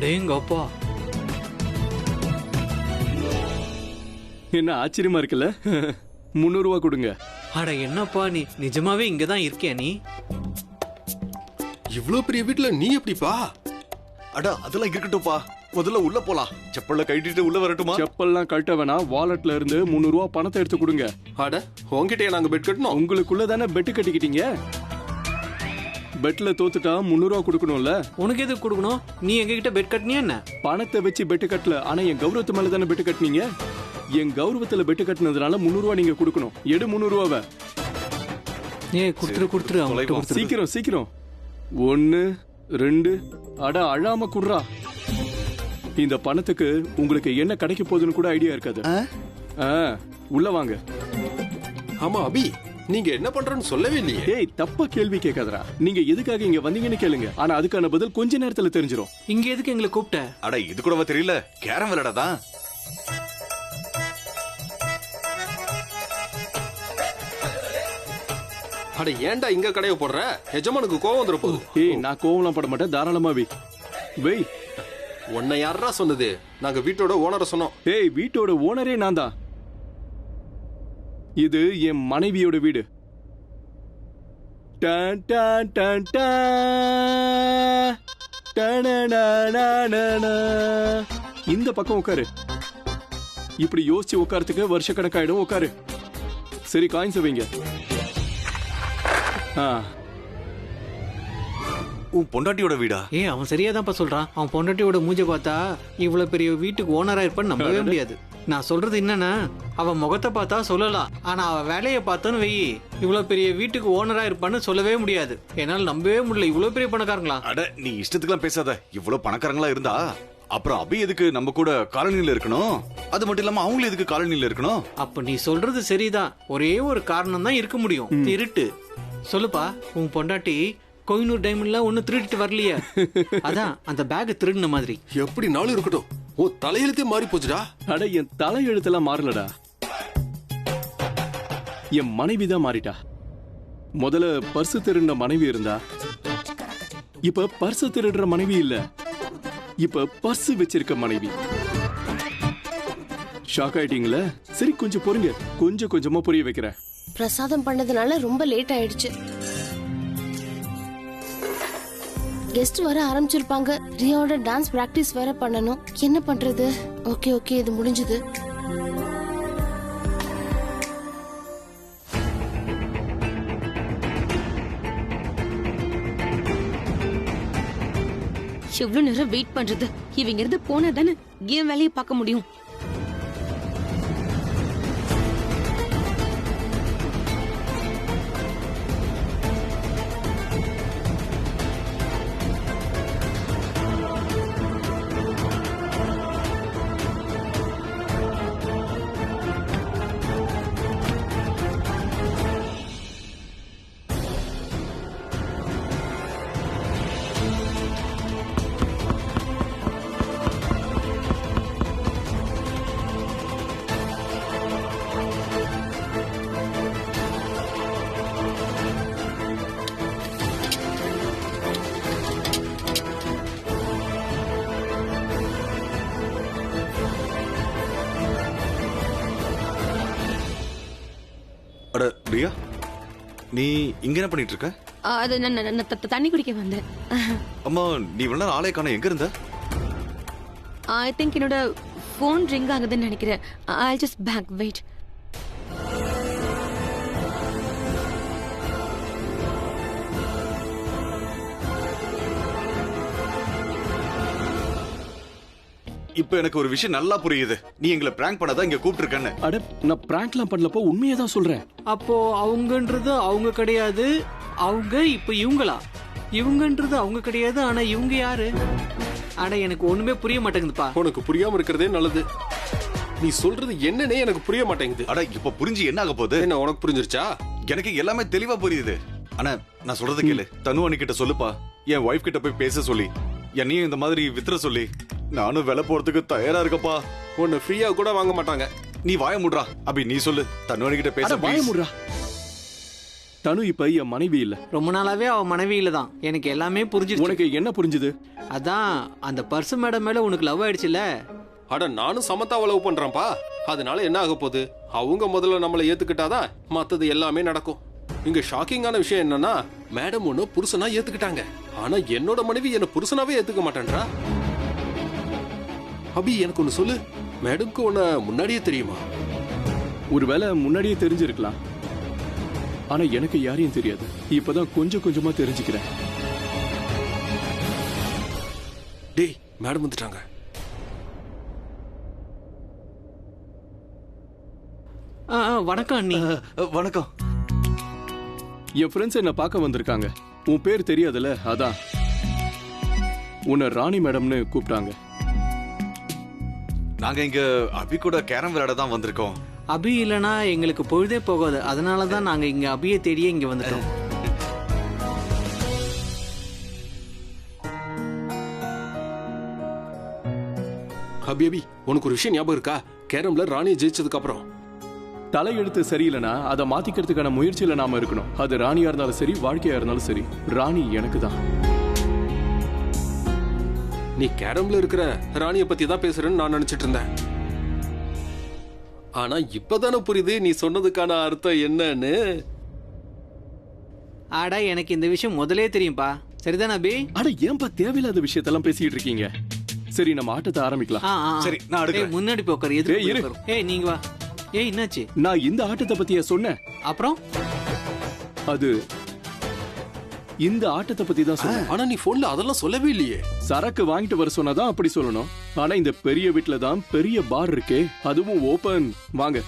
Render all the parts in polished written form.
அடேங்கப்பா, என்ன ஆச்சரியமா இருக்குல்ல? 300 ரூபா கொடுங்க. அட என்னப்பா நீ நிஜமாவே இங்கதான் இருக்கியா நீ? இவ்ளோ பெரிய வீட்டுல நீ எப்படிப்பா? அட அதெல்லாம் இருக்கட்டும்பா, முதல்ல உள்ள போலாம். செப்பல்ல கட்டிட்டு உள்ள வரட்டுமா? செப்பல்லாம் கட்ட வேணாம், வாலெட்ல இருந்து 300 ரூபா பணத்தை எடுத்து கொடுங்க. அட உங்ககிட்டயே நாங்க பெட் கட்டணும். உங்களுக்குள்ள தானே பெட்டு கட்டிக்கிட்டீங்க. பெட்ல தோத்துட்டா 300 ரூபா கொடுக்கணும்ல. உனக்கு எதுக்கு கொடுக்கணும்? நீ எங்ககிட்ட பெட் கட்டினியா என்ன? பணத்தை வச்சு பெட்டு கட்டல, ஆனா என் கௌரவத்து மேல தானே பெட்டு கட்டினீங்க. என் கௌரவத்துல பெட்டு கட்டினதுனால 300 ரூபா நீங்க கொடுக்கணும். எடு 300 ரூபாவை. ஏய் குடுத்துரு அவன்கிட்ட கொடுத்துரு. சீக்கிரம் சீக்கிரம். 1 2. அட அழாம குடுறா. இந்த பணத்துக்கு உங்களுக்கு என்ன கிடைக்க போகுதுன்னு கூட ஐடியா இருக்காது. உள்ள வாங்க. ஆமா அபி, நீங்க என்ன பண்றன்னு சொல்லவே இல்லையே. ஏய் தப்பா கேள்வி கேட்காதடா. நீங்க எதுக்காக இங்க வந்தீங்கன்னு கேளுங்க, ஆனா அதுக்கான பதில் கொஞ்ச நேரத்துல தெரிஞ்சிரும். இங்க எதுக்கு எங்களை கூப்பிட்ட? அட இது கூடவா தெரியல? கேரம் விளையாடாதான். அட ஏன்டா இங்க கடையை போடுற? எஜமானுக்கு கோவம் வந்துற போகுது. ஏய் நான் கோவம்லாம் பட மாட்டேன், தாராளமா வெய். உன்னை யாரா சொன்னது? நாங்க வீட்டோட ஓனரை சொன்னோம். ஏய் வீட்டோட ஓனரே நான் தான். இது என் மனைவியோட வீடு. டான் டான் டான் டான். டனனனனனன. இந்த பக்கம் உட்காரு. இப்படி யோசிச்சு உட்காரத்துக்கு வருஷ கணக்காயிடும். உட்காரு. சரி காயின்ஸ் வைங்க. உன் பொண்டாட்டியோட வீடா? ஏய் அவன் சரியாதான்ப்பா சொல்றான். அவன் பொண்டாட்டியோட மூஞ்ச பார்த்தா இவ்வளவு பெரிய வீட்டுக்கு ஓனரா இருப்பான்னு நம்பவே முடியாது. நான் சொல்றது என்னன்னா, அவன் முகத்தை பார்த்தா சொல்லலாம், ஆனா அவ வேலையை பார்த்தான்னு வெயி இவ்வளவு பெரிய வீட்டுக்கு ஓனரா இருப்பான்னு சொல்லவே முடியாது. என்னால நம்பவே முடியல, இவ்வளவு பெரிய பணக்காரங்களா? அட நீ இஷ்டத்துக்குலாம் பேசாத. இவ்வளவு பணக்காரங்களா இருந்தா அப்புறம் அபி எதுக்கு நம்ம கூட காலனில இருக்கணும்? அது மட்டும் இல்லாம அவங்களும் எதுக்கு காலனில இருக்கணும்? அப்ப நீ சொல்றது சரிதான். ஒரே ஒரு காரணம் தான் இருக்க முடியும், திருட்டு. சொல்லுப்பா, உன் பொண்டாட்டி கோயினூர் டைமண்ட்லாம் ஒண்ணு திருடிட்டு வரலையே? அதான் அந்த பேக் திருடின மாதிரி. எப்படி நாளும் இருக்கட்டும், ஓ தலையெழுத்தே மாறி போச்சுடா. அட என் தலை எழுத்தெல்லாம் மாறலடா, என் மனைவி தான் மாறிட்டா. முதல்ல பர்சு திருடின மனைவி இருந்தா, இப்ப பர்சு திருடுற மனைவி இல்ல, இப்ப பர்சு வச்சிருக்க மனைவி. ஷாக் ஆயிட்டீங்களா? சரி கொஞ்சம் பொறுங்க, கொஞ்சம் கொஞ்சமா புரிய வைக்கிறேன். பிரசாதம் பண்ணதுனால ரொம்ப லேட் ஆயிடுச்சு. கெஸ்ட் வர ஆரம்பிச்சிருப்பாங்க. ரியாவோட டான்ஸ் பிராக்டிஸ் வேற பண்ணணும். என்ன பண்றது? ஓகே இது முடிஞ்சது. எவ்வளவு நேரம் வெயிட் பண்றது? இவங்க இருந்து போனா தானே கேம் வேலையை பார்க்க முடியும். அட பிரியா, நீ இங்க என்ன பண்ணிட்டு இருக்க? அது நான் தண்ணி குடிக்க வந்தேன். அம்மா நீ இவ்வளவு நேரம் ஆளே காணோம், எங்க இருந்த? ஐ திங்க் என்னோட போன் ரிங் ஆகுதுன்னு நினைக்கிறேன். I just back wait. இப்ப எனக்கு ஒரு விஷயம் நல்லா புரியுது. நீ எங்களை பிராங்க் பண்ணாதான் இங்க கூப்பிட்டுருக்கன்னு. அட நான் பிராங்க்லாம் பண்ணலப்போ உண்மையை தான் சொல்றேன். அப்போ அவங்கன்றது அவங்க கிடையாது, அவங்க இப்ப இவங்களா? இவங்கன்றது அவங்க கிடையாது, ஆனா இவங்க யாரு? அட எனக்கு ஒண்ணுமே புரிய மாட்டேங்குதுப்பா. உனக்கு புரியாம இருக்கிறதே நல்லது. நீ சொல்றது என்னன்னே எனக்கு புரிய மாட்டேங்குது. அட இப்ப புரிஞ்சு என்ன ஆக போகுது? என்ன உனக்கு புரிஞ்சிருச்சா? எனக்கு எல்லாமே தெளிவா புரியுது. ஆனா நான் சொல்றது கேளு. தனு அண்ணிக்கிட்ட சொல்லுப்பா, என் ஒய்ஃப் கிட்ட போய் பேச சொல்லி, என்னையும் இந்த மாதிரி வித்துற சொல்லி. நானும் வேலை போறதுக்கு தயாரா இருக்கப்பா. உன்னை ஃப்ரீயா கூட வாங்க மாட்டாங்க. நீ வாய முடுறா. அபி நீ சொல்லு, தனு அண்ணிக்கிட்ட பேச வாய முடுறா. தனு இப்ப என் மனைவி இல்ல. ரொம்ப நாளாவே அவ மனைவியில தான். எனக்கு எல்லாமே புரிஞ்சிருச்சு. உனக்கு என்ன புரிஞ்சுது? அதான் அந்த பர்சு மேடம் மேல உனக்கு லவ் ஆயிடுச்சுல. அட நானும் சமத்தாவை லவ் பண்றேன்ப்பா. அதனால என்ன ஆக போகுது? அவங்க முதல்ல நம்மளை ஏத்துக்கிட்டாதான் மத்தது எல்லாமே நடக்கும். இங்க ஷாக்கிங்கான விஷயம் என்னன்னா, மேடம் ஒண்ணு புருஷனா ஏத்துக்கிட்டாங்க. ஆனா என்னோட மனைவி என்ன புருஷனாவே ஏத்துக்க மாட்டேன்றா. அபி எனக்கு ஒண்ணு சொல்லு, மேடம்க்கு உன்ன முன்னாடியே தெரியுமா? ஒருவேளை முன்னாடியே தெரிஞ்சிருக்கலாம். ஆனா எனக்கு யாரையும் தெரியாது. இப்பதான் கொஞ்சம் கொஞ்சமா தெரிஞ்சுக்கிறேன். டேய், மேடம் வந்துட்டாங்க. வணக்கம் அண்ணி. வணக்கம். என் ஃப்ரெண்ட்ஸ் என்ன பார்க்க வந்திருக்காங்க. உன் பேர் தெரியாதுல்ல, அதான் உன்னை ராணி மேடம்னு கூப்பிட்டாங்க. நாங்க இங்க அபி கூட கேரம் விளையாட தான் வந்திருக்கோம். அபி இல்லனா எங்களுக்கு பொழுதே போகாது. அதனாலதான் நாங்க இங்க அபியை தேடியே இங்க வந்துட்டோம். அபி அபி, உனக்கு ஒரு விஷயம் ஞாபகம் இருக்கா? கேரம்ல ராணியை ஜெயிச்சதுக்கு அப்புறம் தலையெழுத்து சரியில்லைனா அதை மாத்திக்கிறதுக்கான முயற்சியில நாம இருக்கணும். அது ராணியா இருந்தாலும் சரி, வாழ்க்கையா இருந்தாலும் சரி, ராணி எனக்கு தான். நீ கேரம்ல இருக்கிற ராணியை பத்தி தான் பேசுறேன்னு நான் நினைச்சிட்டு இருந்தேன். ஆனா இப்பதானே புரியுது நீ சொன்னதுக்கான அர்த்தம் என்னன்னு. ஆடா, எனக்கு இந்த விஷயம் முதலே தெரியும்பா. சரிதானே அபி? அட ஏன்பா தேவையில்லாத விஷயத்தெல்லாம் பேசிட்டு இருக்கீங்க? சரி, நம்ம ஆட்டத்தை ஆரம்பிக்கலாம். சரி, நான் அடுக்கிறேன். முன்னாடி போக்கர். ஏய், இரு. நீங்க வா. ஏய், என்னாச்சு? நான் இந்த ஆட்டத்தை பத்தியா சொன்னேன்? அப்புறம் அது இந்த ஆட்டத்தை பத்தி தான் சொன்னேன். ஆனா நீ போன்ல அதெல்லாம் சொல்லவே இல்லையே. சரக்கு வாங்கிட்டு வர சொன்னாதான் அப்படி சொல்லணும். ஆனா இந்த பெரிய வீட்ல தான் பெரிய பார் இருக்கே, அதுவும் ஓபன். வாங்க.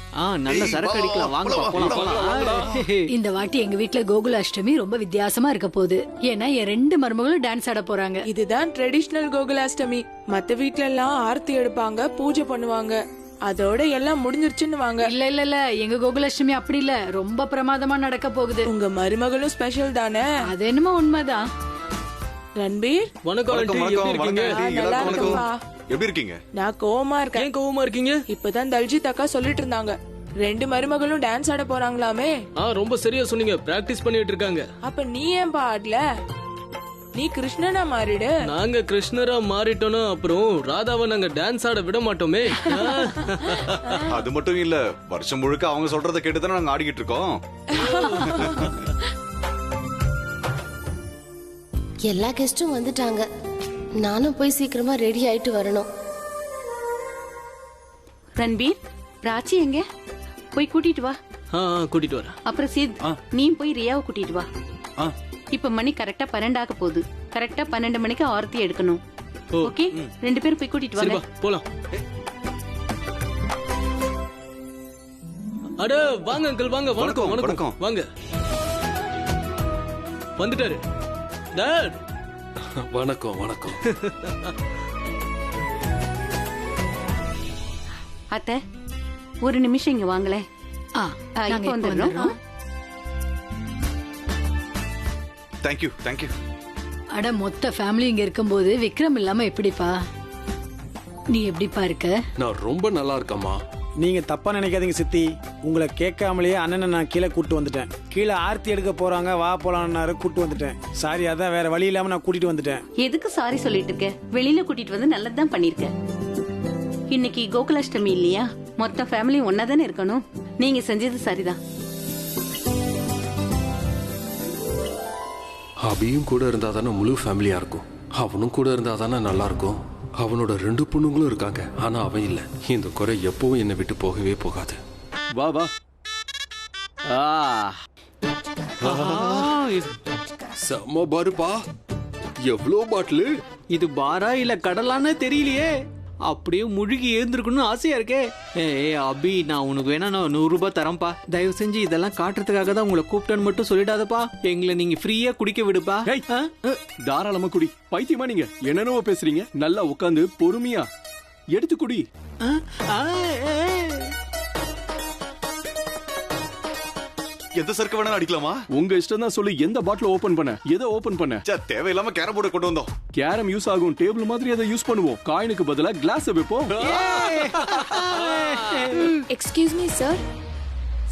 நல்ல சரக்கு அடிக்கலாம். வாங்க போலாம். இந்த வாட்டி எங்க வீட்ல கோகுலாஷ்டமி ரொம்ப வித்தியாசமா இருக்க போகுது. ஏன்னா என் 2 மருமகளும் டான்ஸ் ஆட போறாங்க. இதுதான் ட்ரெடிஷனல் கோகுலாஷ்டமி. மத்த வீட்ல எல்லாம் ஆர்த்தி எடுப்பாங்க, பூஜை பண்ணுவாங்க. அதோட எல்லாம் முடிஞ்சிருச்சுன்னு வாங்க. இல்ல இல்ல இல்ல, எங்க கோகுலாஷ்டமி அப்படி இல்ல, ரொம்ப பிரமாதமா நடக்க போகுது. உங்க மருமகளும் ஸ்பெஷல் தானே? அது என்னமோ உண்மைதான். ரன்பீர், வணக்கம். நல்லா இருக்குப்பா. எப்படி இருக்கீங்க? நான் கோவமா இருக்கேன். ஏன் கோவமா இருக்கீங்க? இப்பதான் தல்ஜித் அக்கா சொல்லிட்டு இருந்தாங்க 2 மருமகளும் டான்ஸ் ஆட போறாங்களாமே. ரொம்ப சரியா சொன்னீங்க. பிராக்டிஸ் பண்ணிட்டு இருக்காங்க. அப்ப நீ ஏன் ஆடல? நீ கிருஷ்ணனா மாறிடு. நாங்க கிருஷ்ணரா மாறிட்டோம்னா அப்புறம் ராதாவை நாங்க டான்ஸ் ஆட விட மாட்டோமே. அது மட்டும் இல்ல, வருஷம் முழுக்க அவங்க சொல்றத கேட்டுதானே நாங்க ஆடிக்கிட்டு இருக்கோம். எல்லா கெஸ்டும் வந்துட்டாங்க. நானும் போய் சீக்கிரமா ரெடி ஆயிட்டு வரணும். ரன்பீர், பிராச்சி எங்க? போய் கூட்டிட்டு வா. கூட்டிட்டு வரேன். அப்புறம் சித், நீ போய் ரியாவை கூட்டிட்டு வா. இப்ப மணி கரெக்டா 12 ஆக போகுது. கரெக்டா 12 மணிக்கு ஆரத்தி எடுக்கணும். ஓகே, 2 பேரும் போய் கூட்டிட்டு வாங்க. போலாம். அட வாங்க அங்கிள், வாங்க. வணக்கம் வணக்கம். வாங்க. வந்துட்டாரு டாட். வணக்கம் வணக்கம். அத்தை, ஒரு நிமிஷம் இங்க வாங்களே. இப்ப வந்துடுறோம். Thank you thank you. அட, மொத்த ஃபேமிலி இங்க இருக்கும்போது விக்ரம் இல்லாம எப்படிப்பா? நீ எப்படிப்பா இருக்க? நான் ரொம்ப நல்லா இருக்கேம்மா. நீங்க தப்பா நினைக்காதீங்க சித்தி. உங்களை கேட்காமலேயே அண்ணனை நான் கீழே கூட்டு வந்துட்டேன். கீழே ஆர்த்தி எடுக்க போறாங்க, வா போலான்னு கூட்டு வந்துட்டேன். சாரி, அதான் வேற வழி இல்லாம நான் கூட்டிட்டு வந்துட்டேன். எதுக்கு சாரி சொல்லிட்டு இருக்க? வெளியில கூட்டிட்டு வந்து நல்லதுதான் பண்ணிருக்க. இன்னைக்கு கோகுலாஷ்டமி இல்லையா? மொத்த ஃபேமிலி ஒன்னாதானே இருக்கணும். நீங்க செஞ்சது சரிதான். அபியும் கூட இருந்தா தானே முழு ஃபேமிலியா இருக்கும். அவனும் கூட இருந்தா தானே நல்லா இருக்கும். அவனோட 2 பொண்ணுங்களும் இருக்காங்க. ஆனா அவன் இல்ல. இந்த குறை எப்பவும் என்னை விட்டு போகவே போகாது. வா வா. செம்ம பாருப்பா, எவ்வளோ பாட்டிலு. இது பாரா இல்ல கடலான்னு தெரியலையே. அப்படியே முழுகி ஏந்திருக்கணும்னு ஆசையா இருக்கே. ஏய் அபி, நான் உனக்கு வேணா நான் 100 ரூபாய் தரேன்ப்பா. தயவு செஞ்சு இதெல்லாம் காட்டுறதுக்காக தான் உங்களை கூப்பிட்டேன்னு மட்டும் சொல்லிடாதப்பா. எங்களை நீங்க ஃப்ரீயா குடிக்க விடுப்பா. தாராளமா குடி. பைத்தியமா நீங்க? என்னென்னவோ பேசுறீங்க. நல்லா உட்காந்து பொறுமையா எடுத்து குடி. எந்த சரக்கு வேணா அடிக்கலாமா? உங்க இஷ்டம் தான். சொல்லு, எந்த பாட்டில் ஓபன் பண்ண? எதை ஓபன் பண்ண? தேவையில்லாம கேரம் போர்டு கொண்டு வந்தோம். கேரம் யூஸ் ஆகும். டேபிள் மாதிரி அதை யூஸ் பண்ணுவோம். காயினுக்கு பதிலா கிளாஸ் வைப்போம். Excuse me sir.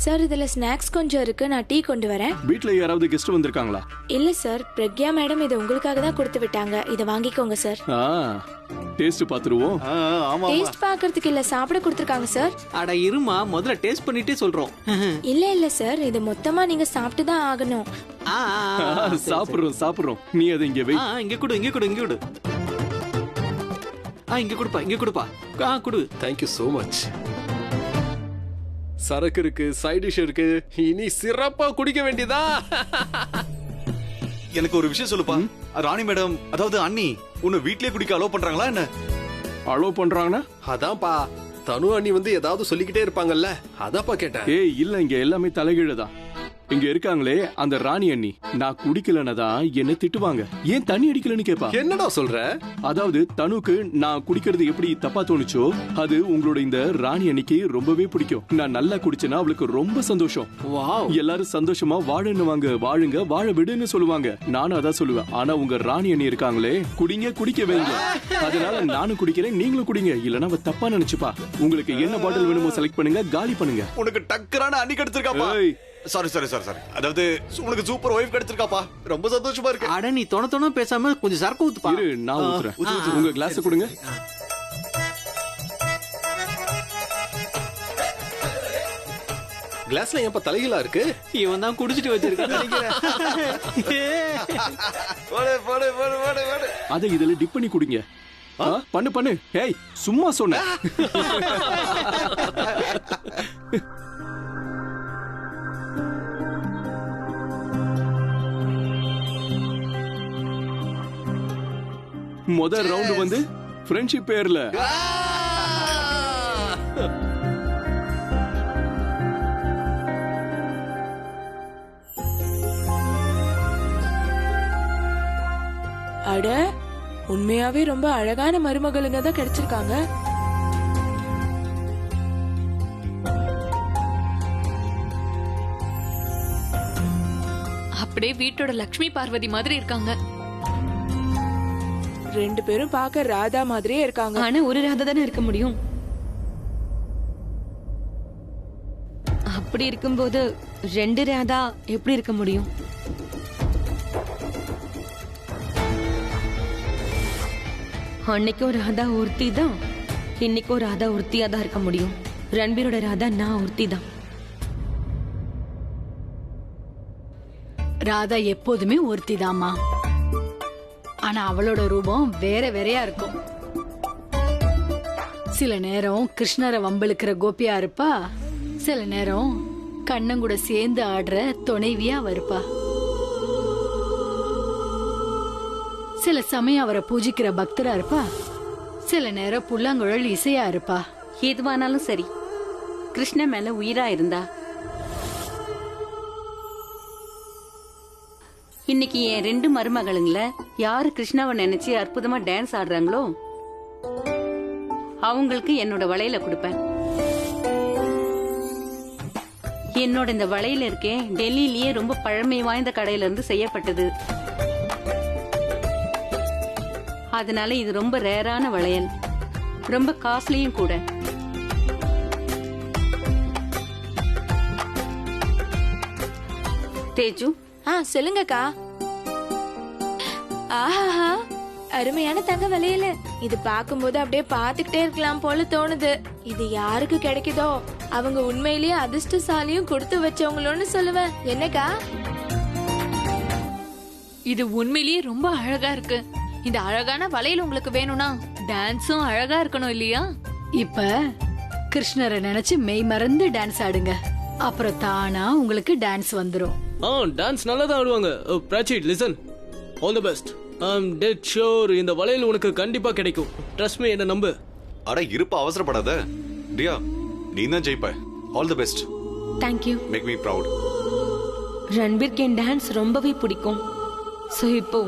சார் இதுல ஸ்நாக்ஸ் கொஞ்சம் இருக்கு, நான் டீ கொண்டு வரேன். வீட்ல யாராவது கெஸ்ட் வந்திருக்காங்களா? இல்ல சார், பிரக்யா மேடம் இதை உங்களுக்காக தான் கொடுத்து விட்டாங்க. இதை வாங்கிக்கோங்க சார். டேஸ்ட் பாத்துருவோம். டேஸ்ட் பாக்குறதுக்கு இல்ல, சாப்பிட கொடுத்திருக்காங்க சார். அட இருமா, முதல்ல டேஸ்ட் பண்ணிட்டே சொல்றோம். இல்ல சார், இது மொத்தமா நீங்க சாப்பிட்டு தான் ஆகணும். சாப்பிடுறோம். நீ அதை இங்க வை. இங்க கொடு. இங்க கொடுப்பா. கொடு. Thank you so much. சரக்கு இருக்கு, சைட் டிஷ் இருக்கு, இனி சிறப்பா குடிக்க வேண்டியதா. எனக்கு ஒரு விஷயம் சொல்லுப்பா. ராணி மேடம், அதாவது அண்ணி, உன்னை வீட்லயே குடிக்க அலோவ் பண்றாங்களா என்ன? அலோவ் பண்றாங்கன்னா? அதான்ப்பா, தனு அண்ணி வந்து ஏதாவது சொல்லிக்கிட்டே இருப்பாங்கல்ல, அதான்ப்பா கேட்டேன். ஏய் இல்ல, இங்க எல்லாமே தலைகீழதான். இங்க இருக்காங்களே அந்த ராணி அண்ணி, நான் குடிக்கலன்னா தான் என்ன திட்டுவாங்க. ஏன் தண்ணி அடிக்கலன்னு கேப்பா. என்னடா சொல்ற? அதாவது தனுக்கு நான் குடிக்கிறது எப்படி தப்பா தோணுச்சோ, அது உங்களோட இந்த ராணி அண்ணிக்கு ரொம்பவே பிடிக்கும். நான் நல்லா குடிச்சேன்னா அவளுக்கு ரொம்ப சந்தோஷம். எல்லாரும் சந்தோஷமா வாழுன்னுவாங்க, வாழுங்க, வாழ விடுன்னு சொல்லுவாங்க. நானும் அதான் சொல்லுவேன். ஆனா உங்க ராணி அண்ணி இருக்காங்களே, குடிக்க வைங்க. அதனால நானும் குடிக்கிறேன், நீங்களும் குடிங்க. இல்லன்னா அவ தப்பா நினைச்சுப்பா. உங்களுக்கு என்ன பாட்டில் வேணுமோ செலக்ட் பண்ணுங்க, காலி பண்ணுங்க. உனக்கு டக்கரான அண்ணி கிடைச்சிருக்காப்பா. சாரி. அதாவது உனக்கு சூப்பர் வைஃப் கிடைச்சிருக்காப்பா. ரொம்ப சந்தோஷமா இருக்கு. அட நீ தொண பேசாம கொஞ்சம் சரக்கு ஊத்துப்பா. இரு, நான் ஊத்துறேன். உங்க கிளாஸ் கொடுங்க. கிளாஸ்ல ஏன்ப்பா தலைகீழா இருக்கு? இவன் தான் குடிச்சிட்டு வச்சிருக்கான்னு நினைக்கிறேன். அதை இதுல டிப் பண்ணி குடிங்க. பண்ணு. ஏய் சும்மா சொன்ன. முதல் ரவுண்ட் வந்து ஃப்ரெண்ட்ஷிப் பேர்ல. அட உண்மையாவே ரொம்ப அழகான மருமகளுங்க தான் கிடைச்சிருக்காங்க. அப்படியே வீட்டோட லட்சுமி பார்வதி மாதிரி இருக்காங்க. ரெண்டு பேரும் பார்க்க ராதா மாதிரியே இருக்காங்க. ஆனா ஒரு ராதா தானே இருக்க முடியும். அப்படி இருக்கும்போது ரெண்டு ராதா எப்படி இருக்க முடியும்? அன்னைக்கும் ராதா ஒருத்தி தான், இன்னைக்கும் ராதா ஒருத்தியா தான் இருக்க முடியும். ரன்பீரோட ராதா நான் ஒருத்தி தான். ராதா எப்போதுமே ஒருத்தி தாமா. ஆனா அவளோட ரூபம் வேறையா இருக்கும். சில நேரம் கிருஷ்ணரை வம்பிழுக்கிற கோபியா இருப்பா, சில நேரம் கண்ணன் கூட சேர்ந்து ஆடுற துணைவியா இருப்பா. சில சமயம் அவரை பூஜிக்கிற பக்தரா இருப்பா, சில நேரம் புல்லாங்குழல் இசையா இருப்பா. எதுவானாலும் சரி, கிருஷ்ண மேல உயிரா இருந்தா. இன்னைக்கு என் ரெண்டு மருமகளுங்கள யாரு கிருஷ்ணாவை நினைச்சு அற்புதமா டான்ஸ் ஆடுறாங்களோ அவங்களுக்கு என்னோட வளையல கொடுப்பேன். என்னோட இந்த வளையல இருக்கேன், டெல்லியிலேயே ரொம்ப பழமை வாய்ந்த கடையில இருந்து செய்யப்பட்டது. அதனால இது ரொம்ப ரேரான வளையல், ரொம்ப காஸ்ட்லியும் கூட. தேஜு, சொல்லுங்கக்கா. ஆஹா, அருமையான தங்க வளையல. இது பாக்கும்போது அப்படியே பாத்துக்கிட்டே இருக்கலாம் போல தோணுது. இது யாருக்கு கிடைக்குதோ அவங்க உண்மையிலேயே அதிர்ஷ்டசாலியும் கொடுத்து வச்சவங்களோன்னு சொல்லுவேன். என்னக்கா? இது உண்மையிலேயே ரொம்ப அழகா இருக்கு. இந்த அழகான வளையல் உங்களுக்கு வேணும்னா டான்ஸும் அழகா இருக்கணும் இல்லையா? இப்ப கிருஷ்ணரை நினைச்சு மெய் மறந்து டான்ஸ் ஆடுங்க, அப்புறம் தானா உங்களுக்கு டான்ஸ் வந்துரும். டான்ஸ் நல்லா தான் ஆடுவாங்க. Prachi, listen, all the best. Dead sure இந்த வளையல் உனக்கு கண்டிப்பா கிடைக்கும். ட்ரஸ்ட் மீ, என்ன நம்பு. அட இருப்பா, அவசரப்படாத. டியா, நீ தான் ஜெயிப்ப. All the best. Thank you. Make me proud. ரன்பீருக்கு என் டான்ஸ் ரொம்பவே பிடிக்கும். சோ இப்போ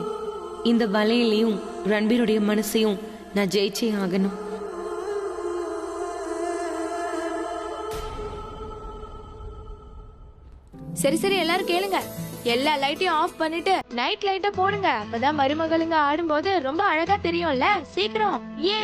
இந்த வளையலையும் ரன்பீருடைய மனசையும் நான் ஜெயிச்சே ஆகணும். சரி எல்லாரும் கேளுங்க. எல்லா லைட்டையும் ஆஃப் பண்ணிட்டு நைட் லைட்ட போடுங்க. அப்பதான் மருமகளுங்க ஆடும்போது ரொம்ப அழகா தெரியும்ல. சீக்கிரம். ஏ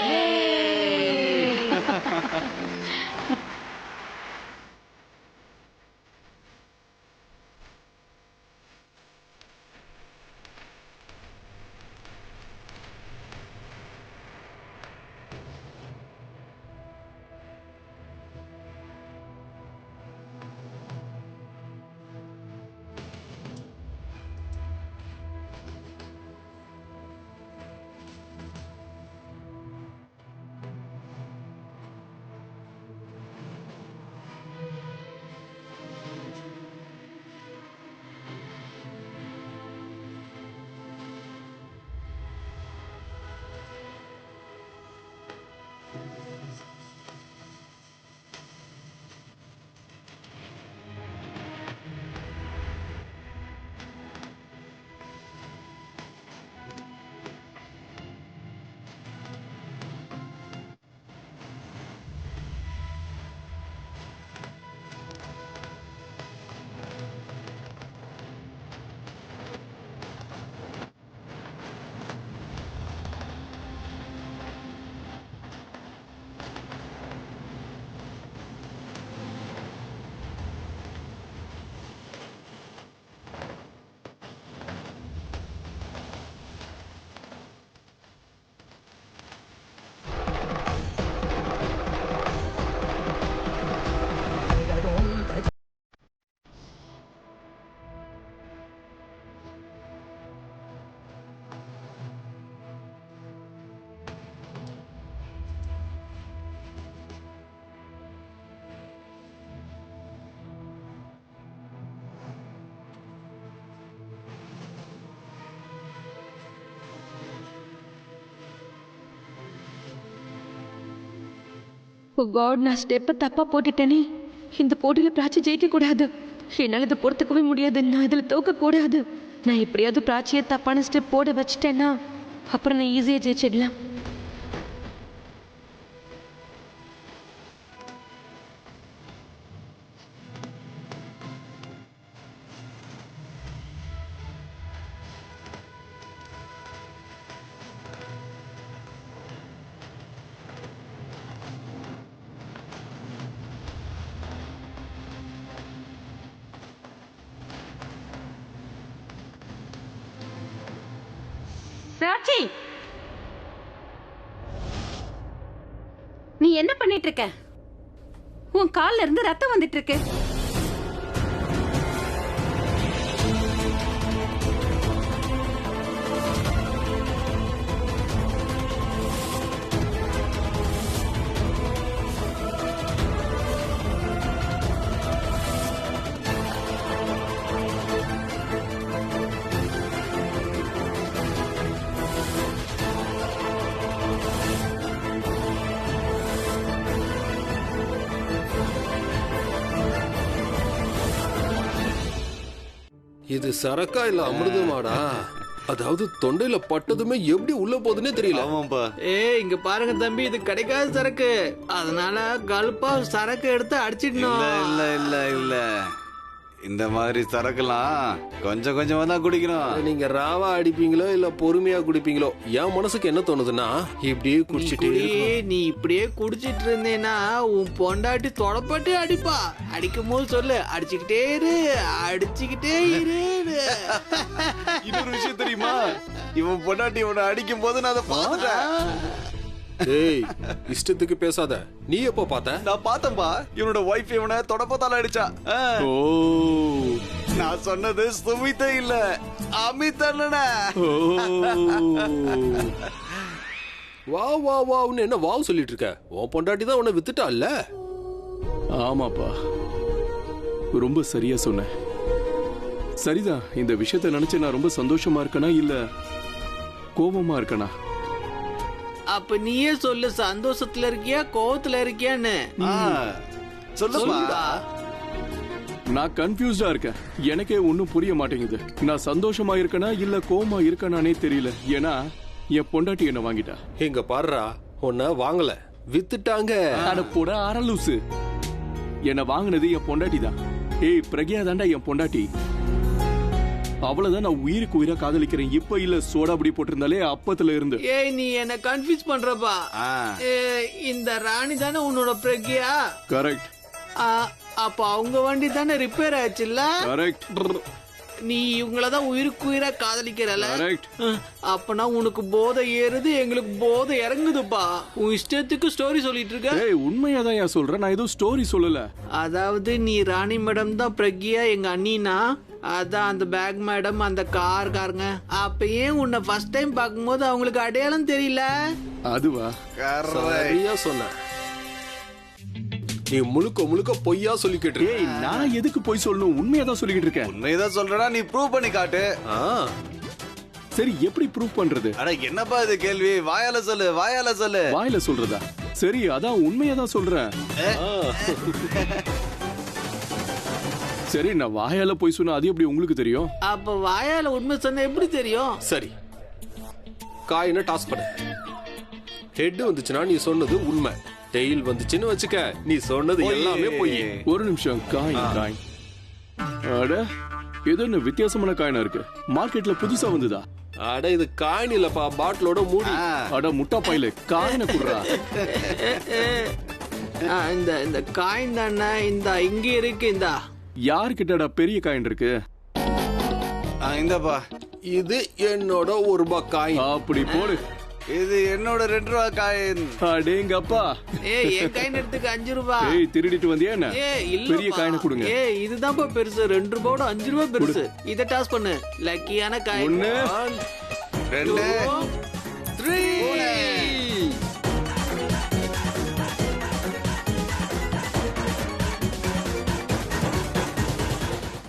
ஓ காட், நான் ஸ்டெப்பை தப்பா போட்டுட்டேனே. இந்த போட்டியில பிராச்சி ஜெயிக்க கூடாது. என்னால் இதை பொறுத்துக்கவே முடியாது. நான் இதில் தோக்க கூடாது. நான் எப்படியாவது பிராச்சியை தப்பான ஸ்டெப் போட வச்சுட்டேன்னா அப்புறம் நான் ஈஸியாக ஜெயிச்சிடலாம். பிராச்சி, நீ என்ன பண்ணிட்டு இருக்க? உன் கால்ல இருந்து ரத்தம் வந்துட்டு இருக்கு. இது சரக்கா இல்ல அமிர்தமாடா? அதாவது தொண்டையில பட்டதுமே எப்படி உள்ள போகுதுன்னே தெரியல. ஆமாப்பா. இங்க பாருங்க தம்பி, இது கிடைக்காத சரக்கு. அதனால கல்பா சரக்கு எடுத்து அடிச்சிடணும். இல்ல இல்ல இல்ல, இந்த மாதிரி சரக்குலாம் கொஞ்சம் கொஞ்சமா தான் குடிக்கணும். நீங்க ராவா அடிப்பீங்களோ இல்ல பொறுமையா குடிப்பீங்களோ? என் மனசுக்கு என்ன தோணுதுன்னா, இப்படியே குடிச்சிட்டு நீ இப்படியே குடிச்சிட்டு இருந்தேன்னா உன் பொண்டாட்டி தொடப்பட்டு அடிப்பா. அடிக்கும் போது சொல்லு, அடிச்சுக்கிட்டே இரு, அடிச்சுக்கிட்டே இரு. இன்னொரு விஷயம் தெரியுமா, இவன் பொண்டாட்டி இவனை அடிக்கும் போது நான் அதை பார்த்துட்டேன். ஏய், இஷ்டத்துக்கு பேசாத. நீ எப்போ பார்த்த? நான் பார்த்தேன்பா, இவனோட வைஃப் இவனை தொடப்பத்தால அடிச்சா. ஓ, நான் சொன்னது சுமிதா இல்ல, அமித் அண்ணனா. வா வா வான்னு என்ன வாவ் சொல்லிட்டு இருக்க? உன் பொண்டாட்டி தான் உன்னை வித்துட்டா இல்ல? ஆமாப்பா, ரொம்ப சரியா சொன்ன. சரிதான். இந்த விஷயத்தை நினைச்சு நான் ரொம்ப சந்தோஷமா இருக்கனா இல்ல கோபமா இருக்கனா? அப்ப நீயே சொல்லு, சந்தோஷத்துல இருக்கியா கோவத்துல இருக்கியான்னு சொல்லுப்பா. நான் கன்ஃபியூஸ்டா இருக்கேன். எனக்கே ஒன்னும் புரிய மாட்டேங்குது. நான் சந்தோஷமா இருக்கனா இல்ல கோவமா இருக்கனானே தெரியல. ஏன்னா என் பொண்டாட்டி என்ன வாங்கிட்டா. எங்க பாருடா, உன்னை வாங்கல, வித்துட்டாங்க. அட போட அரலூசு. என்ன வாங்கினது என் பொண்டாட்டி தான். ஏய், பிரக்யா தாண்டா என் பொண்டாட்டி. அவ்வளவுதான். நான் உயிருக்கு உயிரா காதலிக்கிறேன். இப்ப இல்ல, சோடா அப்படி போட்டிருந்தாலே அப்பத்துல இருந்து. ஏய், நீ என்ன கன்ஃபியூஸ் பண்றப்பா. இந்த ராணி தானே உன்னோட பிரக்யா? கரெக்ட். அப்ப அவங்க வண்டி தானே ரிப்பேர் ஆச்சுல்ல? கரெக்ட். நீ இவங்களதான் உயிருக்கு உயிரா காதலிக்கிறல? கரெக்ட். அப்பனா உனக்கு போதை ஏறுது, எங்களுக்கு போதை இறங்குதுப்பா. உன் இஷ்டத்துக்கு ஸ்டோரி சொல்லிட்டு இருக்க. ஏய், உண்மையாதான் ஏன் சொல்றேன். நான் ஏதோ ஸ்டோரி சொல்லல. அதாவது நீ ராணி மேடம் தான் பிரக்யா எங்க அண்ணினா, அதான் அந்த பேக் மேடம் அந்த காருங்க. அப்ப ஏன் உன்னை ஃபர்ஸ்ட் டைம் பார்க்கும்போது அவங்களுக்கு அடையாளம் தெரியல? அதுவா? சரியா சொன்ன. நீ முழுக்க முழுக்க பொய்யா சொல்லிக்கிட்டு இருக்க. ஏய், நான் எதுக்கு பொய் சொல்லணும்? உண்மையாதான் சொல்லிக்கிட்டு இருக்கேன். உண்மையதான் சொல்றடா, நீ ப்ரூவ் பண்ணி காட்டு. சரி, எப்படி ப்ரூவ் பண்றது? அட என்னப்பா இது கேள்வி? வாயால சொல்லு, வாயால சொல்லு. வாயில சொல்றதா? சரி, அதான் உண்மையாதான் சொல்றேன். சரி, நான் வாயால போய் சொன்னா அது எப்படி உங்களுக்கு தெரியும்? அப்ப வாயால உண்மை சொன்ன எப்படி தெரியும்? சரி, காயின டாஸ் பண்ணு. ஹெட் வந்துச்சுன்னா நீ சொன்னது உண்மை. டெயில் வந்துச்சுன்னு வச்சுக்க, நீ சொன்னது எல்லாமே போய். ஒரு நிமிஷம். காயின். அட, ஏதோ என்ன வித்தியாசமான காயினா இருக்கு. மார்க்கெட்ல புதுசா வந்ததா? அட, இது காயின் இல்லப்பா, பாட்டிலோட மூடி. அட முட்டா பையில, காயினை குடுறா. இந்த காயின் தானே, இந்த இங்க இருக்கு. இந்த யார்கிட்டடா பெரிய காயின் இருக்கு? இந்தப்பா. இது என்னோட 1 ரூபாய் காயின். அப்படி போடு. இது என்னோட 2 ரூபாய் காயின். அடேங்கப்பா. ஏய், என் காயின் எடுத்துக்க 5 ரூபாய். ஏய், திருடிட்டு வந்தியா என்ன? இல்ல, பெரிய காயினை கொடுங்க. ஏய், இதுதான்ப்பா பெருசு. 2 ரூபாயோட 5 ரூபாய் பெருசு. இத டாஸ் பண்ணு. லக்கியான காயின். 1 2 3